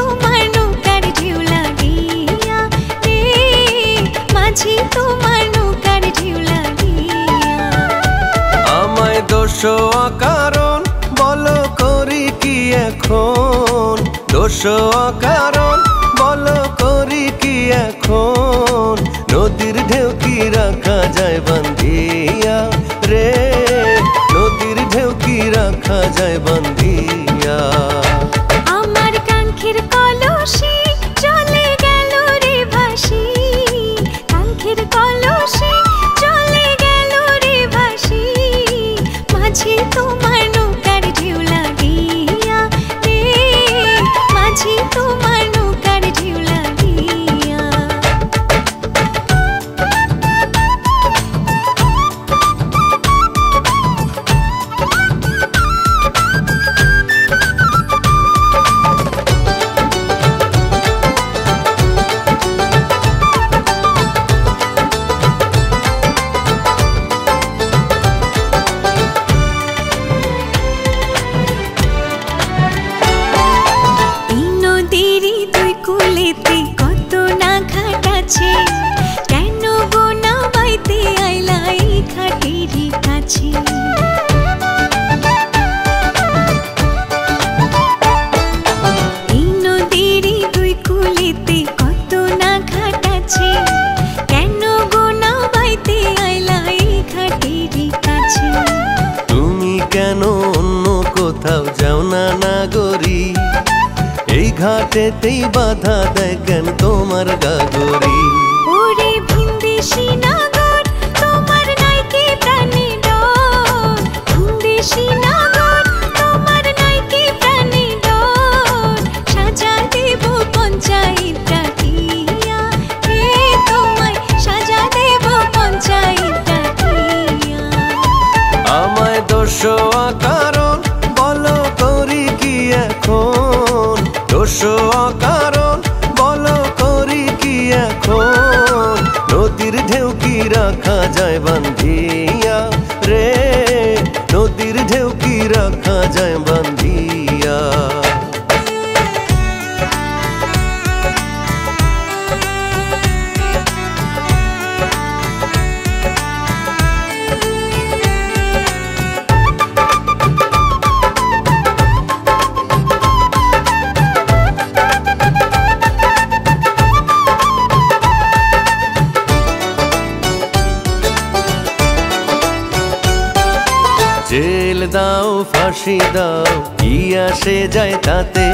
তোমার নৌকার ঢেউ লাগিয়া রে, মাঝি তোমার নৌকার ঢেউ লাগিয়া। আমায় দোষ অকারণ বলো করি কি এখন, দোষ অকারণ বলো করি কি এখন, নদীর ঢেউ কি রাখা যায় বান্ধিয়া রে, নদীর ঢেউ কি রাখা যায় বান্ধিয়া। আমার কাঙ্ক্ষের কলসি চলে গেল রে ভাসি, কাঙ্ক্ষের কলসি চলে গেল রে ভাসি, মাঝি তোমার নৌকার ঢেউ লাগিয়া রে, মাঝি তোমার নৌকার ঢেউ লাগিয়া। কত না ঘাট আছে, কেন গো না বাইতে আইলা এই ঘাটেরই কাছে। এই নদীরই দুই কুলেতে কত না ঘাট আছে, কেন গো না বাইতে আইলা এই ঘাটেরই কাছে। তুমি কেন অন্য কোথাও যাও না নাগরী, এই ঘাটেতেই বাধা দেয় কেন তোমার গাগরি। ওরে ভিনদেশি নাগর তোমার নাই কি প্রাণে ডর, ভিনদেশি নাগর তোমার নাই কি প্রাণে ডর, সাজা দেব পঞ্চায়েত ডাকিয়া রে, তোমায় সাজা দেব পঞ্চায়েত ডাকিয়া। আমায় দোষ অকারণ বলো করি কি এখন, দোষ অকারণ বলো করি কি এখন, নদীর ঢেউ কি রাখা যায় বান্ধিয়া রে, নদীর ঢেউ কি রাখা যায় বান্ধিয়া। জেল দাও ফাঁসি দাও কি আসে যায় তাতে,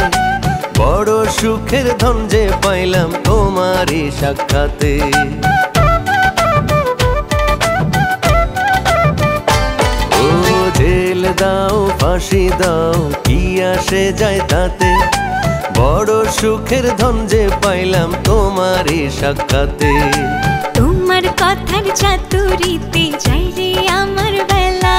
বড় সুখের ধন যে পাইলাম তোমারই সাক্ষাতে। ও জেল দাও ফাঁসি দাও কি আসে যায় তাতে, বড় সুখের ধন যে পাইলাম তোমারই সাক্ষাতে। তোমার কথার চাতুরিতে যাই রে আমার বেলা,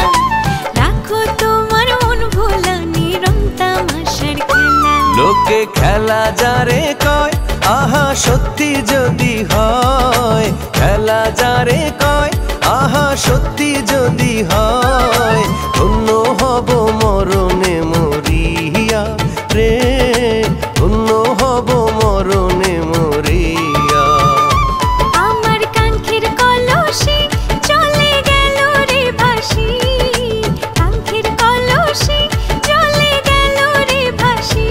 রাখো তোমার মন ভোলা নিরম তামাশার খেলা। লোকে খেলা যারে কয় আহা সত্যি যদি হয়, খেলা যারে কয় আহা সত্যি যদি হয়, ধন্য হব মরণে মরিয়া রে, ধন্য হব মরণে মরিয়া। আমার কাঙ্ক্ষের কলসি চলে গেল রে ভাসি, কাঙ্ক্ষের কলসি চলে গেল রে ভাসি,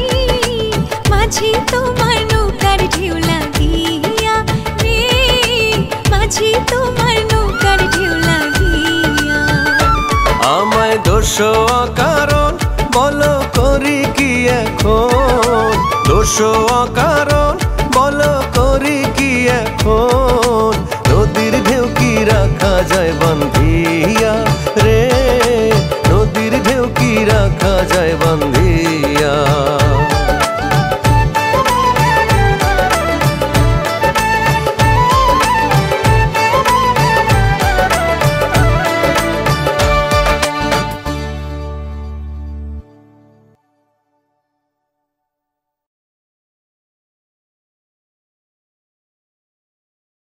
মাঝি তোমার নৌকার ঢেউ লাগিয়া রে, মাঝি তোমার নৌকার ঢেউ লাগিয়া। আমায় দোষ অকারণ বলো করি কি এখন, দোষ অকারণ বলো করি কি এখন,